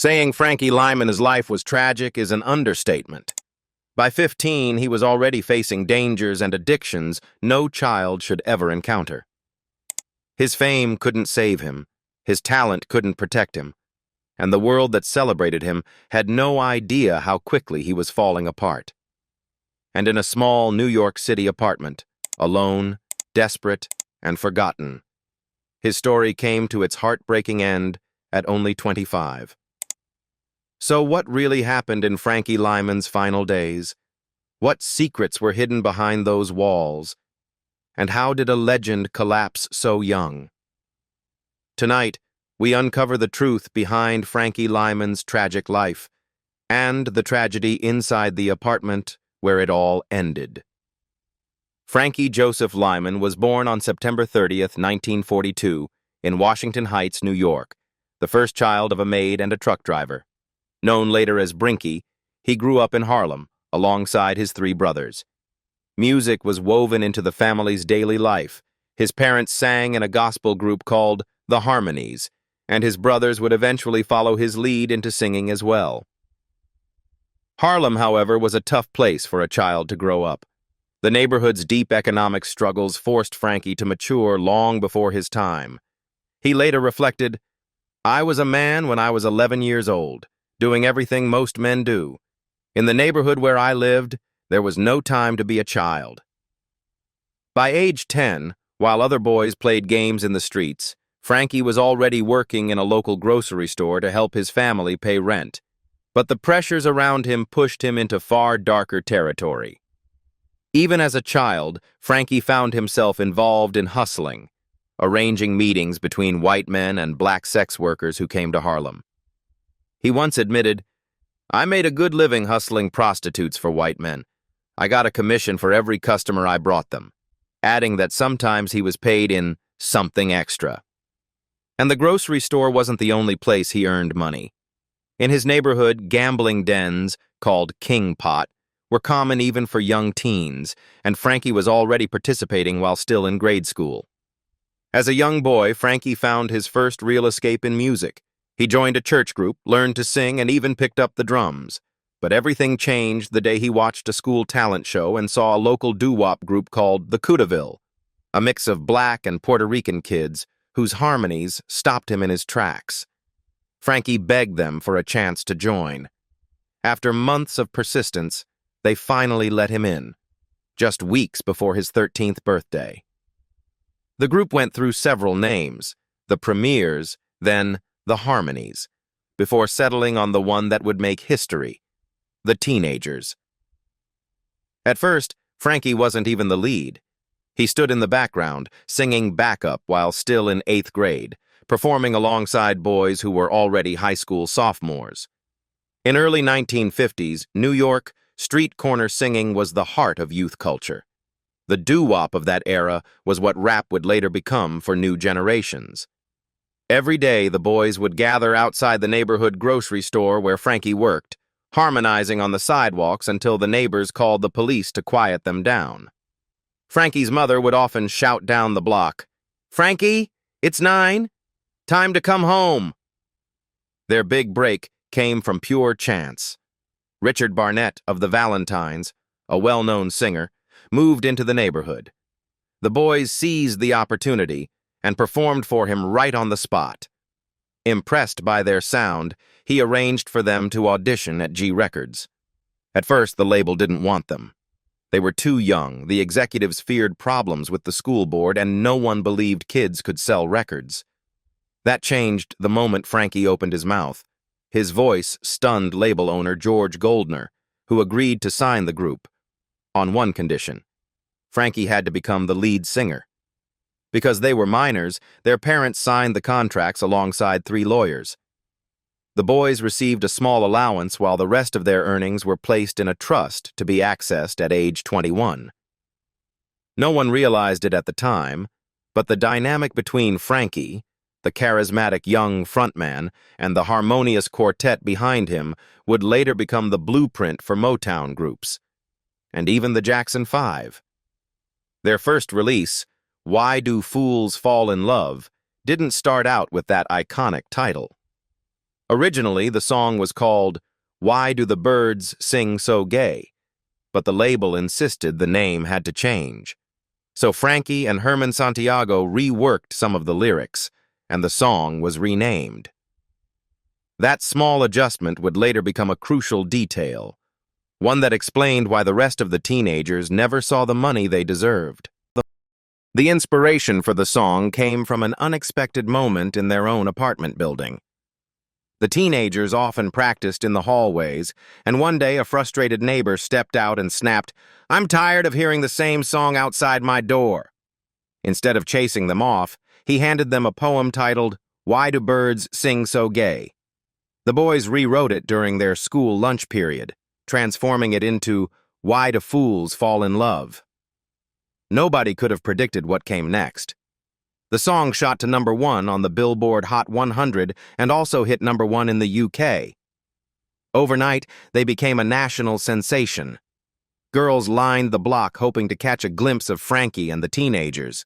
Saying Frankie Lymon's life was tragic is an understatement. By 15, he was already facing dangers and addictions no child should ever encounter. His fame couldn't save him, his talent couldn't protect him, and the world that celebrated him had no idea how quickly he was falling apart. And in a small New York City apartment, alone, desperate, and forgotten, his story came to its heartbreaking end at only 25. So what really happened in Frankie Lymon's final days? What secrets were hidden behind those walls? And how did a legend collapse so young? Tonight, we uncover the truth behind Frankie Lymon's tragic life and the tragedy inside the apartment where it all ended. Frankie Joseph Lymon was born on September 30th, 1942, in Washington Heights, New York, the first child of a maid and a truck driver. Known later as Brinky, he grew up in Harlem, alongside his three brothers. Music was woven into the family's daily life. His parents sang in a gospel group called the Harmonies, and his brothers would eventually follow his lead into singing as well. Harlem, however, was a tough place for a child to grow up. The neighborhood's deep economic struggles forced Frankie to mature long before his time. He later reflected, "I was a man when I was 11 years old, doing everything most men do. In the neighborhood where I lived, there was no time to be a child." By age 10, while other boys played games in the streets, Frankie was already working in a local grocery store to help his family pay rent. But the pressures around him pushed him into far darker territory. Even as a child, Frankie found himself involved in hustling, arranging meetings between white men and black sex workers who came to Harlem. He once admitted, "I made a good living hustling prostitutes for white men. I got a commission for every customer I brought them," adding that sometimes he was paid in something extra. And the grocery store wasn't the only place he earned money. In his neighborhood, gambling dens, called King Pot, were common even for young teens, and Frankie was already participating while still in grade school. As a young boy, Frankie found his first real escape in music. He joined a church group, learned to sing, and even picked up the drums. But everything changed the day he watched a school talent show and saw a local doo-wop group called the Cootaville, a mix of black and Puerto Rican kids whose harmonies stopped him in his tracks. Frankie begged them for a chance to join. After months of persistence, they finally let him in, just weeks before his 13th birthday. The group went through several names, the Premiers, then the Harmonies, before settling on the one that would make history, the Teenagers. At first, Frankie wasn't even the lead. He stood in the background, singing backup while still in 8th grade, performing alongside boys who were already high school sophomores. In early 1950s, New York, street corner singing was the heart of youth culture. The doo-wop of that era was what rap would later become for new generations. Every day, the boys would gather outside the neighborhood grocery store where Frankie worked, harmonizing on the sidewalks until the neighbors called the police to quiet them down. Frankie's mother would often shout down the block, "Frankie, it's 9. Time to come home." Their big break came from pure chance. Richard Barnett of the Valentines, a well-known singer, moved into the neighborhood. The boys seized the opportunity and performed for him right on the spot. Impressed by their sound, he arranged for them to audition at G Records. At first, the label didn't want them. They were too young, the executives feared problems with the school board, and no one believed kids could sell records. That changed the moment Frankie opened his mouth. His voice stunned label owner George Goldner, who agreed to sign the group. On one condition: Frankie had to become the lead singer. Because they were minors, their parents signed the contracts alongside 3 lawyers. The boys received a small allowance while the rest of their earnings were placed in a trust to be accessed at age 21. No one realized it at the time, but the dynamic between Frankie, the charismatic young frontman, and the harmonious quartet behind him would later become the blueprint for Motown groups, and even the Jackson 5. Their first release, Why Do Fools Fall in Love, didn't start out with that iconic title. Originally, the song was called Why Do the Birds Sing So Gay? But the label insisted the name had to change. So Frankie and Herman Santiago reworked some of the lyrics, and the song was renamed. That small adjustment would later become a crucial detail, one that explained why the rest of the teenagers never saw the money they deserved. The inspiration for the song came from an unexpected moment in their own apartment building. The teenagers often practiced in the hallways, and one day a frustrated neighbor stepped out and snapped, "I'm tired of hearing the same song outside my door." Instead of chasing them off, he handed them a poem titled, Why Do Birds Sing So Gay? The boys rewrote it during their school lunch period, transforming it into Why Do Fools Fall in Love? Nobody could have predicted what came next. The song shot to #1 on the Billboard Hot 100 and also hit #1 in the UK. Overnight, they became a national sensation. Girls lined the block hoping to catch a glimpse of Frankie and the teenagers.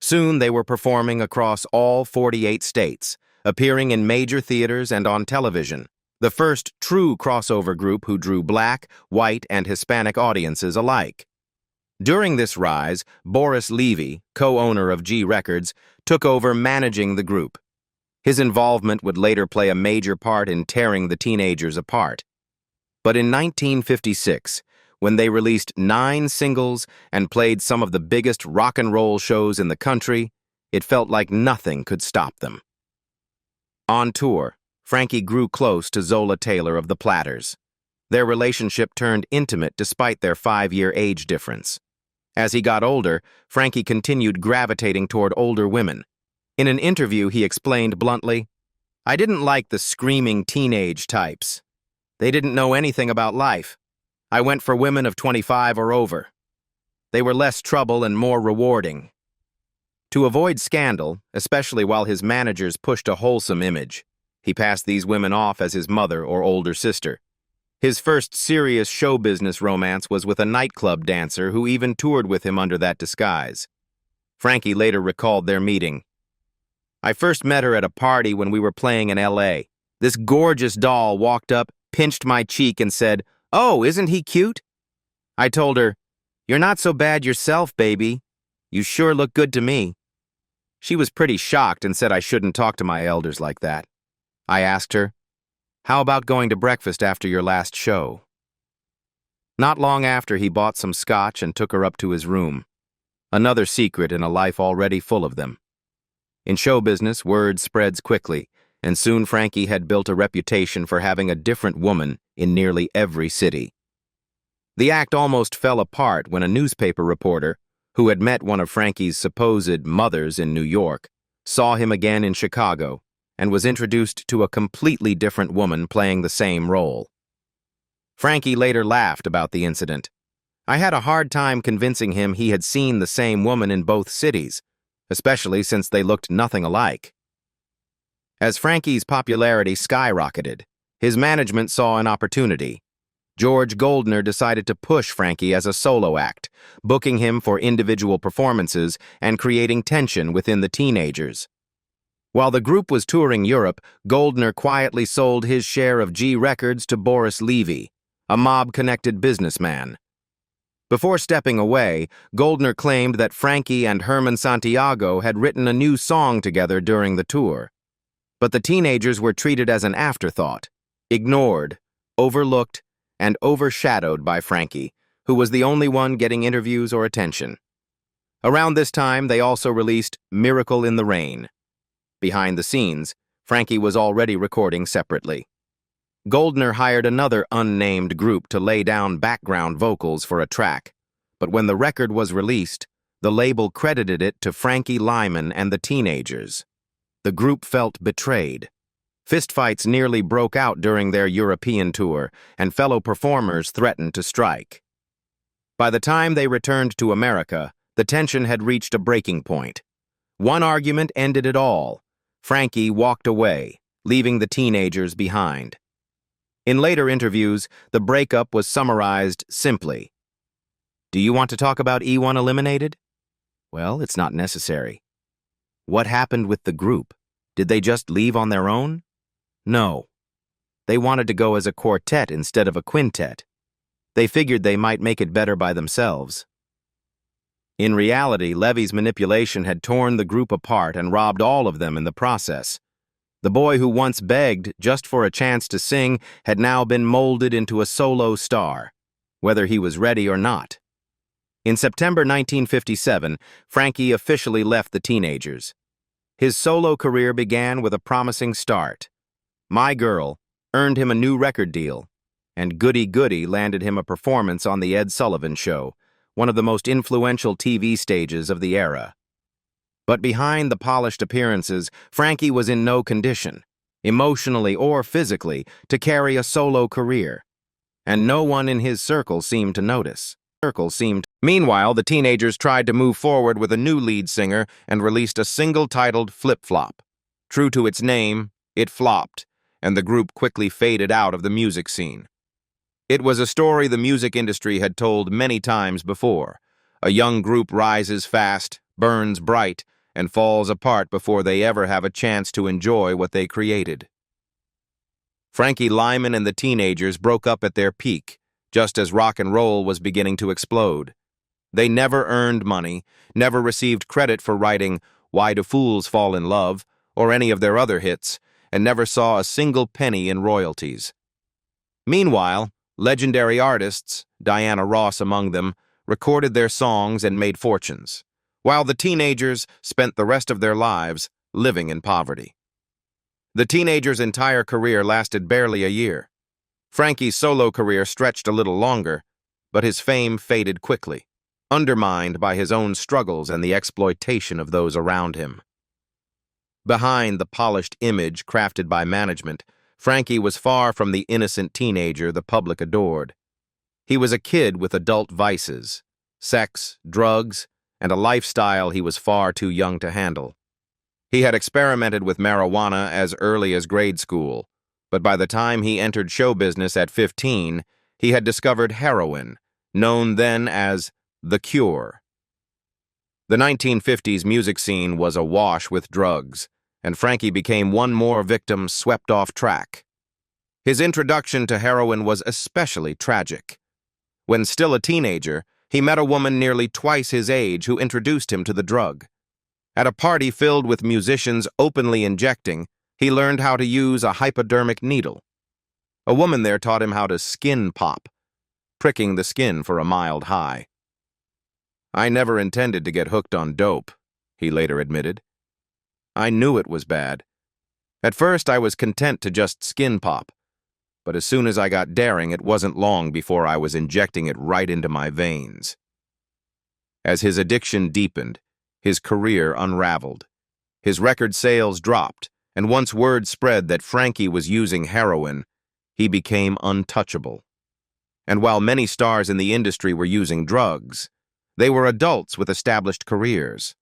Soon they were performing across all 48 states, appearing in major theaters and on television, the first true crossover group who drew Black, white, and Hispanic audiences alike. During this rise, Boris Levy, co-owner of G Records, took over managing the group. His involvement would later play a major part in tearing the teenagers apart. But in 1956, when they released 9 singles and played some of the biggest rock and roll shows in the country, it felt like nothing could stop them. On tour, Frankie grew close to Zola Taylor of the Platters. Their relationship turned intimate despite their 5-year age difference. As he got older, Frankie continued gravitating toward older women. In an interview, he explained bluntly, "I didn't like the screaming teenage types. They didn't know anything about life. I went for women of 25 or over. They were less trouble and more rewarding." To avoid scandal, especially while his managers pushed a wholesome image, he passed these women off as his mother or older sister. His first serious show business romance was with a nightclub dancer who even toured with him under that disguise. Frankie later recalled their meeting. "I first met her at a party when we were playing in LA. This gorgeous doll walked up, pinched my cheek, and said, 'Oh, isn't he cute?' I told her, 'You're not so bad yourself, baby. You sure look good to me.' She was pretty shocked and said I shouldn't talk to my elders like that. I asked her, 'How about going to breakfast after your last show?' Not long after, he bought some scotch and took her up to his room. Another secret in a life already full of them. In show business, word spreads quickly, and soon Frankie had built a reputation for having a different woman in nearly every city. The act almost fell apart when a newspaper reporter, who had met one of Frankie's supposed mothers in New York, saw him again in Chicago and was introduced to a completely different woman playing the same role. Frankie later laughed about the incident. "I had a hard time convincing him he had seen the same woman in both cities, especially since they looked nothing alike." As Frankie's popularity skyrocketed, his management saw an opportunity. George Goldner decided to push Frankie as a solo act, booking him for individual performances and creating tension within the teenagers. While the group was touring Europe, Goldner quietly sold his share of G Records to Boris Levy, a mob-connected businessman. Before stepping away, Goldner claimed that Frankie and Herman Santiago had written a new song together during the tour. But the teenagers were treated as an afterthought, ignored, overlooked, and overshadowed by Frankie, who was the only one getting interviews or attention. Around this time, they also released Miracle in the Rain. Behind the scenes, Frankie was already recording separately. Goldner hired another unnamed group to lay down background vocals for a track, but when the record was released, the label credited it to Frankie Lymon and the teenagers. The group felt betrayed. Fistfights nearly broke out during their European tour, and fellow performers threatened to strike. By the time they returned to America, the tension had reached a breaking point. One argument ended it all. Frankie walked away, leaving the teenagers behind. In later interviews, the breakup was summarized simply. "Do you want to talk about E1 eliminated? Well, it's not necessary. What happened with the group? Did they just leave on their own? No. They wanted to go as a quartet instead of a quintet. They figured they might make it better by themselves. In reality, Levy's manipulation had torn the group apart and robbed all of them in the process. The boy who once begged just for a chance to sing had now been molded into a solo star, whether he was ready or not. In September 1957, Frankie officially left the Teenagers. His solo career began with a promising start. My Girl earned him a new record deal, and Goody Goody landed him a performance on The Ed Sullivan Show, one of the most influential TV stages of the era. But behind the polished appearances, Frankie was in no condition, emotionally or physically, to carry a solo career. And no one in his circle seemed to notice. Meanwhile, the Teenagers tried to move forward with a new lead singer and released a single titled Flip Flop. True to its name, it flopped, and the group quickly faded out of the music scene. It was a story the music industry had told many times before. A young group rises fast, burns bright, and falls apart before they ever have a chance to enjoy what they created. Frankie Lymon and the Teenagers broke up at their peak, just as rock and roll was beginning to explode. They never earned money, never received credit for writing Why Do Fools Fall in Love or any of their other hits, and never saw a single penny in royalties. Meanwhile, legendary artists, Diana Ross among them, recorded their songs and made fortunes, while the Teenagers spent the rest of their lives living in poverty. The Teenagers' entire career lasted barely a year. Frankie's solo career stretched a little longer, but his fame faded quickly, undermined by his own struggles and the exploitation of those around him. Behind the polished image crafted by management, Frankie was far from the innocent teenager the public adored. He was a kid with adult vices, sex, drugs, and a lifestyle he was far too young to handle. He had experimented with marijuana as early as grade school, but by the time he entered show business at 15, he had discovered heroin, known then as The Cure. The 1950s music scene was awash with drugs, and Frankie became one more victim swept off track. His introduction to heroin was especially tragic. When still a teenager, he met a woman nearly twice his age who introduced him to the drug. At a party filled with musicians openly injecting, he learned how to use a hypodermic needle. A woman there taught him how to skin pop, pricking the skin for a mild high. "I never intended to get hooked on dope," he later admitted. "I knew it was bad. At first I was content to just skin pop, but as soon as I got daring, it wasn't long before I was injecting it right into my veins." As his addiction deepened, his career unraveled. His record sales dropped, and once word spread that Frankie was using heroin, he became untouchable. And while many stars in the industry were using drugs, they were adults with established careers.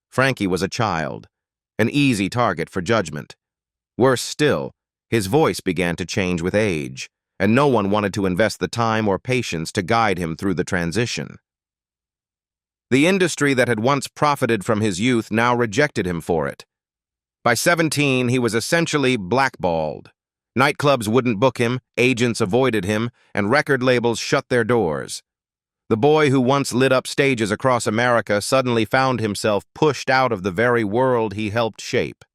Frankie was a child, an easy target for judgment. Worse still, his voice began to change with age, and no one wanted to invest the time or patience to guide him through the transition. The industry that had once profited from his youth now rejected him for it. By 17, he was essentially blackballed. Nightclubs wouldn't book him, agents avoided him, and record labels shut their doors. The boy who once lit up stages across America suddenly found himself pushed out of the very world he helped shape.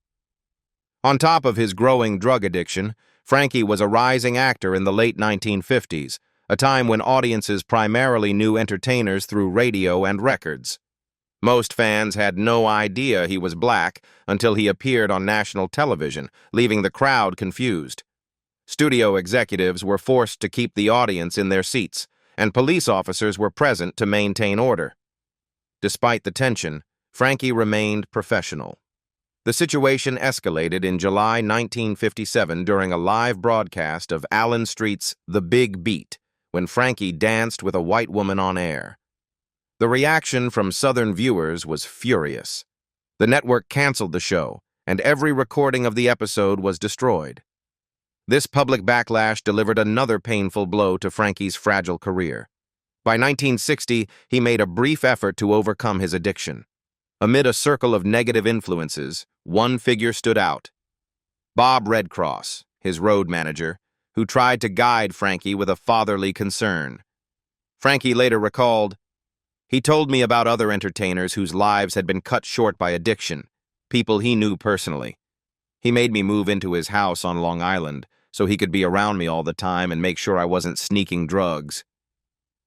On top of his growing drug addiction, Frankie was a rising actor in the late 1950s, a time when audiences primarily knew entertainers through radio and records. Most fans had no idea he was black until he appeared on national television, leaving the crowd confused. Studio executives were forced to keep the audience in their seats, and police officers were present to maintain order. Despite the tension, Frankie remained professional. The situation escalated in July 1957 during a live broadcast of Allen Street's The Big Beat, when Frankie danced with a white woman on air. The reaction from Southern viewers was furious. The network canceled the show, and every recording of the episode was destroyed. This public backlash delivered another painful blow to Frankie's fragile career. By 1960, he made a brief effort to overcome his addiction. Amid a circle of negative influences, one figure stood out. Bob Redcross, his road manager, who tried to guide Frankie with a fatherly concern. Frankie later recalled, "He told me about other entertainers whose lives had been cut short by addiction, people he knew personally. He made me move into his house on Long Island so he could be around me all the time and make sure I wasn't sneaking drugs."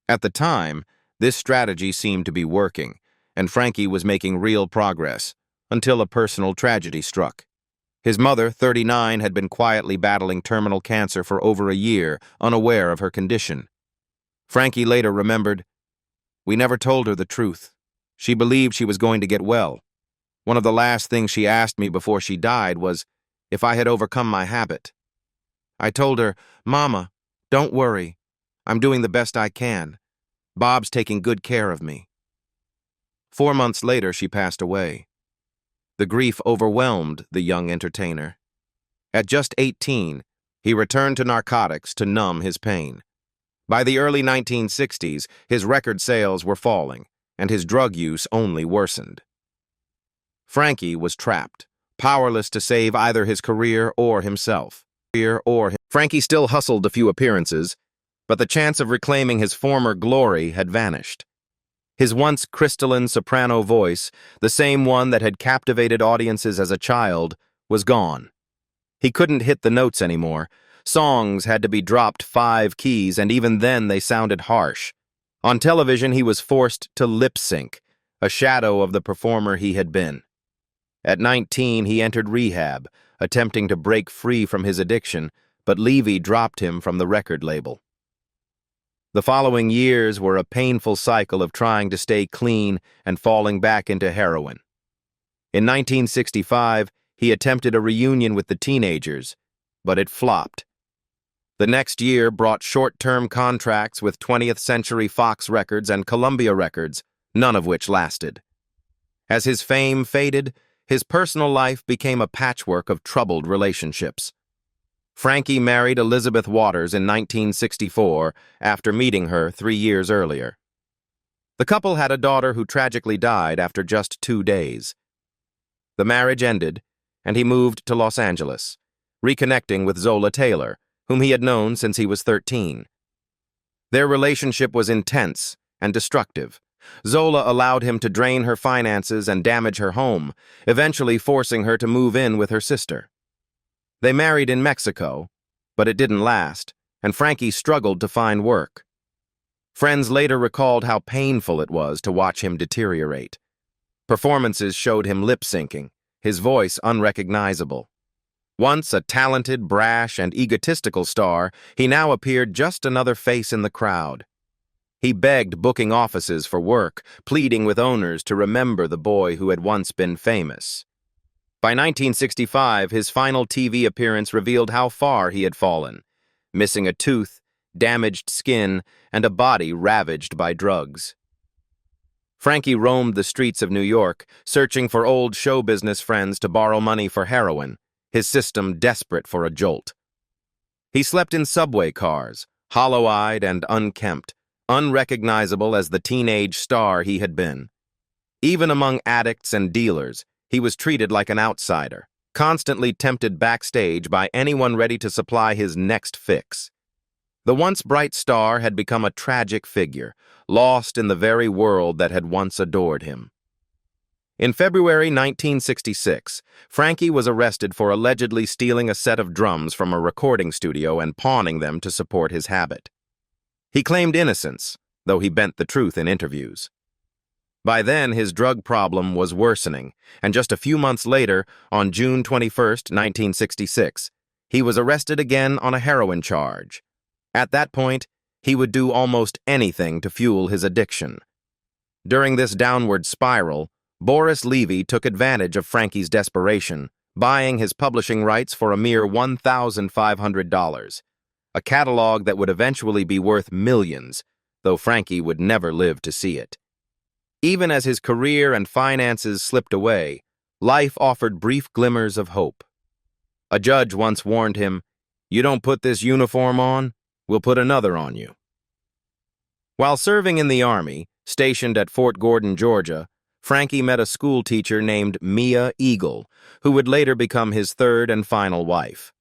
At the time, this strategy seemed to be working, and Frankie was making real progress, until a personal tragedy struck. His mother, 39, had been quietly battling terminal cancer for over a year, unaware of her condition. Frankie later remembered, "We never told her the truth. She believed she was going to get well. One of the last things she asked me before she died was if I had overcome my habit. I told her, 'Mama, don't worry. I'm doing the best I can. Bob's taking good care of me.' 4 months later, she passed away. The grief overwhelmed the young entertainer. At just 18, he returned to narcotics to numb his pain. By the early 1960s, his record sales were falling, and his drug use only worsened. Frankie was trapped, powerless to save either his career or himself. Frankie still hustled a few appearances, but the chance of reclaiming his former glory had vanished. His once crystalline soprano voice, the same one that had captivated audiences as a child, was gone. He couldn't hit the notes anymore. Songs had to be dropped 5 keys, and even then they sounded harsh. On television, he was forced to lip-sync, a shadow of the performer he had been. At 19, he entered rehab, attempting to break free from his addiction, but Levy dropped him from the record label. The following years were a painful cycle of trying to stay clean and falling back into heroin. In 1965, he attempted a reunion with the teenagers, but it flopped. The next year brought short-term contracts with 20th Century Fox Records and Columbia Records, none of which lasted. As his fame faded, his personal life became a patchwork of troubled relationships. Frankie married Elizabeth Waters in 1964 after meeting her 3 years earlier. The couple had a daughter who tragically died after just 2 days. The marriage ended, and he moved to Los Angeles, reconnecting with Zola Taylor, whom he had known since he was 13. Their relationship was intense and destructive. Zola allowed him to drain her finances and damage her home, eventually forcing her to move in with her sister. They married in Mexico, but it didn't last, and Frankie struggled to find work. Friends later recalled how painful it was to watch him deteriorate. Performances showed him lip-syncing, his voice unrecognizable. Once a talented, brash, and egotistical star, he now appeared just another face in the crowd. He begged booking offices for work, pleading with owners to remember the boy who had once been famous. By 1965, his final TV appearance revealed how far he had fallen, missing a tooth, damaged skin, and a body ravaged by drugs. Frankie roamed the streets of New York, searching for old show business friends to borrow money for heroin, his system desperate for a jolt. He slept in subway cars, hollow-eyed and unkempt, unrecognizable as the teenage star he had been. Even among addicts and dealers, he was treated like an outsider, constantly tempted backstage by anyone ready to supply his next fix. The once bright star had become a tragic figure, lost in the very world that had once adored him. In February 1966, Frankie was arrested for allegedly stealing a set of drums from a recording studio and pawning them to support his habit. He claimed innocence, though he bent the truth in interviews. By then, his drug problem was worsening, and just a few months later, on June 21, 1966, he was arrested again on a heroin charge. At that point, he would do almost anything to fuel his addiction. During this downward spiral, Boris Levy took advantage of Frankie's desperation, buying his publishing rights for a mere $1,500, a catalog that would eventually be worth millions, though Frankie would never live to see it. Even as his career and finances slipped away, life offered brief glimmers of hope. A judge once warned him, "You don't put this uniform on, we'll put another on you." While serving in the Army, stationed at Fort Gordon, Georgia, Frankie met a school teacher named Mia Eagle, who would later become his third and final wife.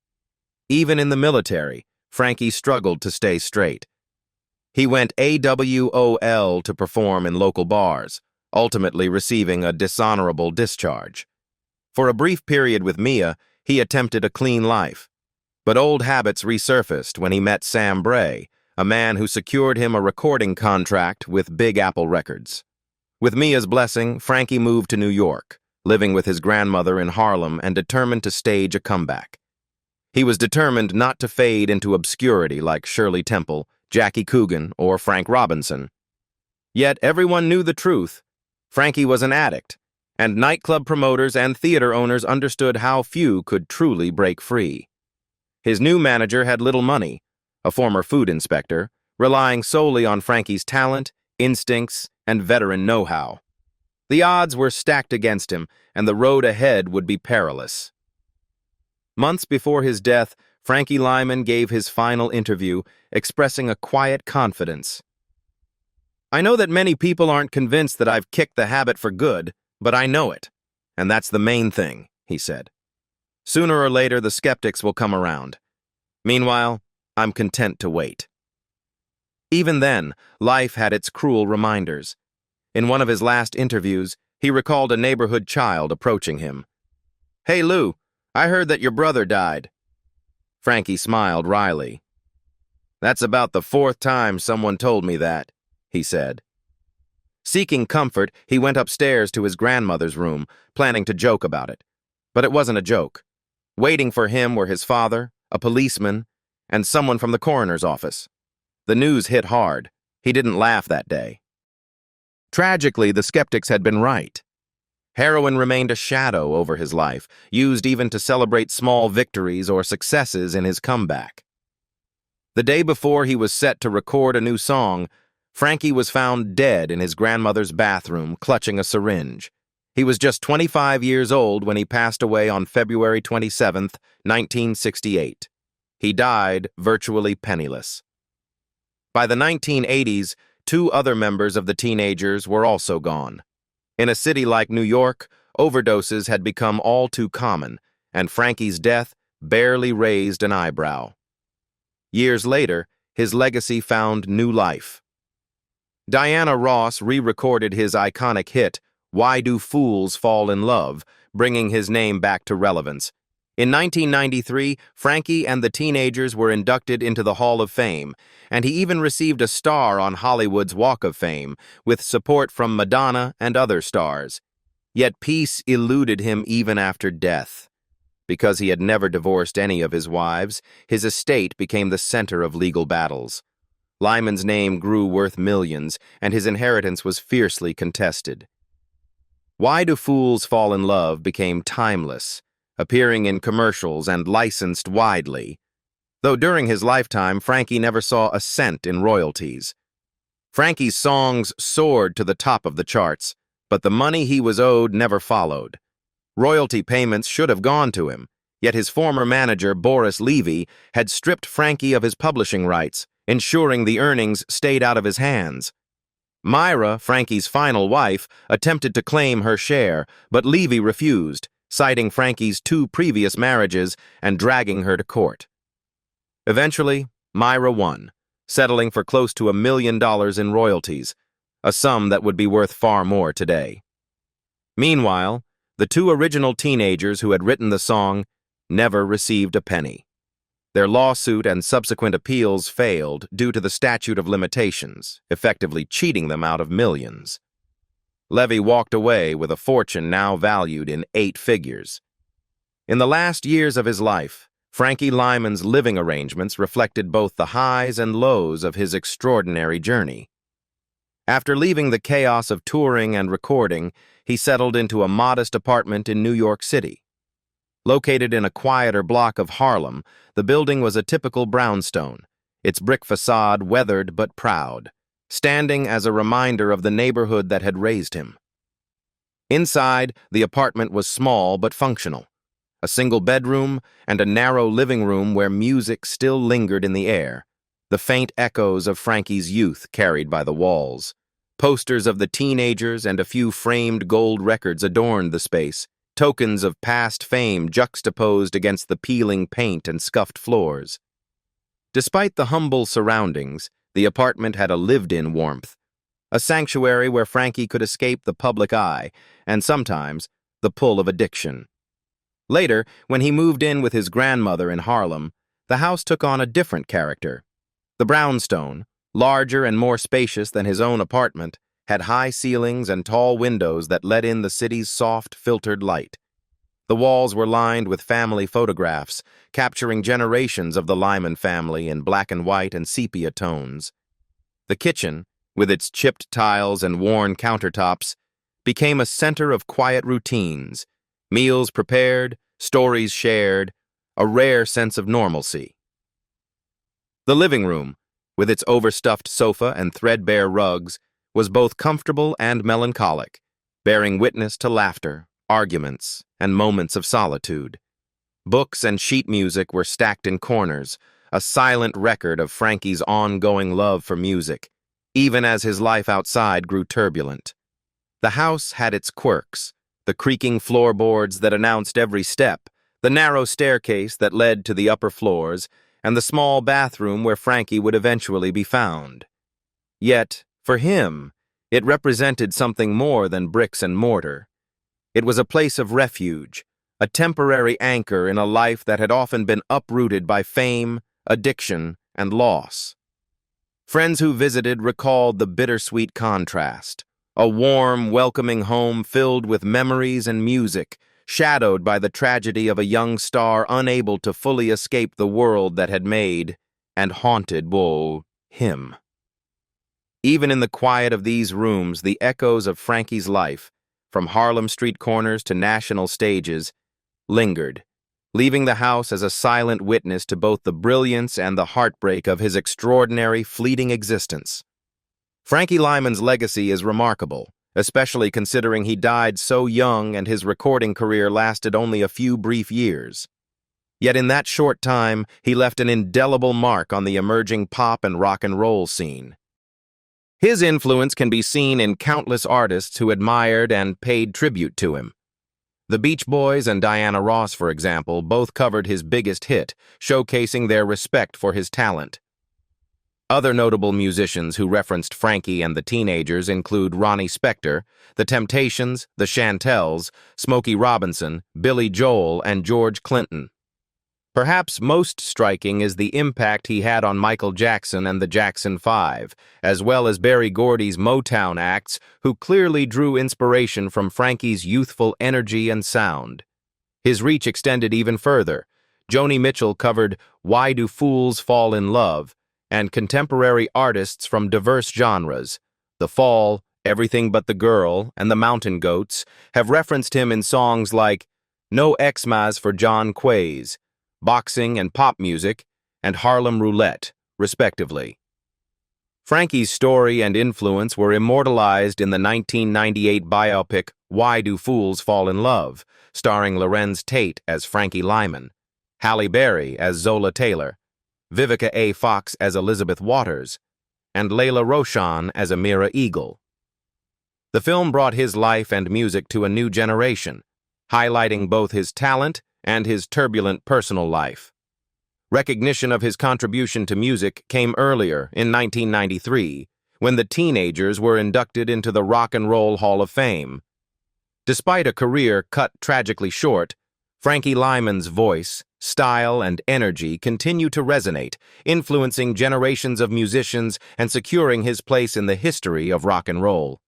Even in the military, Frankie struggled to stay straight. He went AWOL to perform in local bars, ultimately receiving a dishonorable discharge. For a brief period with Mia, he attempted a clean life. But old habits resurfaced when he met Sam Bray, a man who secured him a recording contract with Big Apple Records. With Mia's blessing, Frankie moved to New York, living with his grandmother in Harlem and determined to stage a comeback. He was determined not to fade into obscurity like Shirley Temple, Jackie Coogan, or Frank Robinson. Yet everyone knew the truth. Frankie was an addict, and nightclub promoters and theater owners understood how few could truly break free. His new manager had little money, a former food inspector, relying solely on Frankie's talent, instincts, and veteran know-how. The odds were stacked against him, and the road ahead would be perilous. Months before his death, Frankie Lymon gave his final interview, expressing a quiet confidence. "I know that many people aren't convinced that I've kicked the habit for good, but I know it, and that's the main thing," he said. "Sooner or later, the skeptics will come around. Meanwhile, I'm content to wait." Even then, life had its cruel reminders. In one of his last interviews, he recalled a neighborhood child approaching him. "Hey, Lou, I heard that your brother died." Frankie smiled wryly. "That's about the 4th time someone told me that," he said. Seeking comfort, he went upstairs to his grandmother's room, planning to joke about it. But it wasn't a joke. Waiting for him were his father, a policeman, and someone from the coroner's office. The news hit hard. He didn't laugh that day. Tragically, the skeptics had been right. Heroin remained a shadow over his life, used even to celebrate small victories or successes in his comeback. The day before he was set to record a new song, Frankie was found dead in his grandmother's bathroom, clutching a syringe. He was just 25 years old when he passed away on February 27, 1968. He died virtually penniless. By the 1980s, 2 other members of the Teenagers were also gone. In a city like New York, overdoses had become all too common, and Frankie's death barely raised an eyebrow. Years later, his legacy found new life. Diana Ross re-recorded his iconic hit, "Why Do Fools Fall in Love?", bringing his name back to relevance. In 1993, Frankie and the Teenagers were inducted into the Hall of Fame, and he even received a star on Hollywood's Walk of Fame, with support from Madonna and other stars. Yet peace eluded him even after death. Because he had never divorced any of his wives, his estate became the center of legal battles. Lymon's name grew worth millions, and his inheritance was fiercely contested. Why Do Fools Fall in Love became timeless, appearing in commercials and licensed widely, though during his lifetime, Frankie never saw a cent in royalties. Frankie's songs soared to the top of the charts, but the money he was owed never followed. Royalty payments should have gone to him, yet his former manager, Boris Levy, had stripped Frankie of his publishing rights, ensuring the earnings stayed out of his hands. Myra, Frankie's final wife, attempted to claim her share, but Levy refused, citing Frankie's 2 previous marriages and dragging her to court. Eventually, Myra won, settling for close to $1 million in royalties, a sum that would be worth far more today. Meanwhile, the 2 original Teenagers who had written the song never received a penny. Their lawsuit and subsequent appeals failed due to the statute of limitations, effectively cheating them out of millions. Levy walked away with a fortune now valued in 8 figures. In the last years of his life, Frankie Lymon's living arrangements reflected both the highs and lows of his extraordinary journey. After leaving the chaos of touring and recording, he settled into a modest apartment in New York City. Located in a quieter block of Harlem, the building was a typical brownstone, its brick facade weathered but proud, standing as a reminder of the neighborhood that had raised him. Inside, the apartment was small but functional. A single bedroom and a narrow living room where music still lingered in the air, the faint echoes of Frankie's youth carried by the walls. Posters of the Teenagers and a few framed gold records adorned the space, tokens of past fame juxtaposed against the peeling paint and scuffed floors. Despite the humble surroundings, the apartment had a lived-in warmth, a sanctuary where Frankie could escape the public eye and sometimes the pull of addiction. Later, when he moved in with his grandmother in Harlem, the house took on a different character. The brownstone, larger and more spacious than his own apartment, had high ceilings and tall windows that let in the city's soft, filtered light. The walls were lined with family photographs, capturing generations of the Lymon family in black and white and sepia tones. The kitchen, with its chipped tiles and worn countertops, became a center of quiet routines, meals prepared, stories shared, a rare sense of normalcy. The living room, with its overstuffed sofa and threadbare rugs, was both comfortable and melancholic, bearing witness to laughter, arguments, and moments of solitude. Books and sheet music were stacked in corners, a silent record of Frankie's ongoing love for music, even as his life outside grew turbulent. The house had its quirks, the creaking floorboards that announced every step, the narrow staircase that led to the upper floors, and the small bathroom where Frankie would eventually be found. Yet, for him, it represented something more than bricks and mortar. It was a place of refuge, a temporary anchor in a life that had often been uprooted by fame, addiction, and loss. Friends who visited recalled the bittersweet contrast, a warm, welcoming home filled with memories and music, shadowed by the tragedy of a young star unable to fully escape the world that had made and haunted him. Even in the quiet of these rooms, the echoes of Frankie's life, from Harlem street corners to national stages, lingered, leaving the house as a silent witness to both the brilliance and the heartbreak of his extraordinary, fleeting existence. Frankie Lymon's legacy is remarkable, especially considering he died so young and his recording career lasted only a few brief years. Yet in that short time, he left an indelible mark on the emerging pop and rock and roll scene. His influence can be seen in countless artists who admired and paid tribute to him. The Beach Boys and Diana Ross, for example, both covered his biggest hit, showcasing their respect for his talent. Other notable musicians who referenced Frankie and the Teenagers include Ronnie Spector, The Temptations, The Chantels, Smokey Robinson, Billy Joel, and George Clinton. Perhaps most striking is the impact he had on Michael Jackson and the Jackson 5, as well as Berry Gordy's Motown acts, who clearly drew inspiration from Frankie's youthful energy and sound. His reach extended even further. Joni Mitchell covered Why Do Fools Fall in Love, and contemporary artists from diverse genres, The Fall, Everything But the Girl, and the Mountain Goats, have referenced him in songs like No Xmas for John Quays, Boxing and Pop Music, and Harlem Roulette, respectively. Frankie's story and influence were immortalized in the 1998 biopic Why Do Fools Fall in Love, starring Lorenz Tate as Frankie Lymon, Halle Berry as Zola Taylor, Vivica A. Fox as Elizabeth Waters, and Layla Roshan as Amira Eagle. The film brought his life and music to a new generation, highlighting both his talent and his turbulent personal life. Recognition of his contribution to music came earlier in 1993, when the Teenagers were inducted into the Rock and Roll Hall of Fame. Despite a career cut tragically short, Frankie Lymon's voice, style, and energy continue to resonate, influencing generations of musicians and securing his place in the history of rock and roll.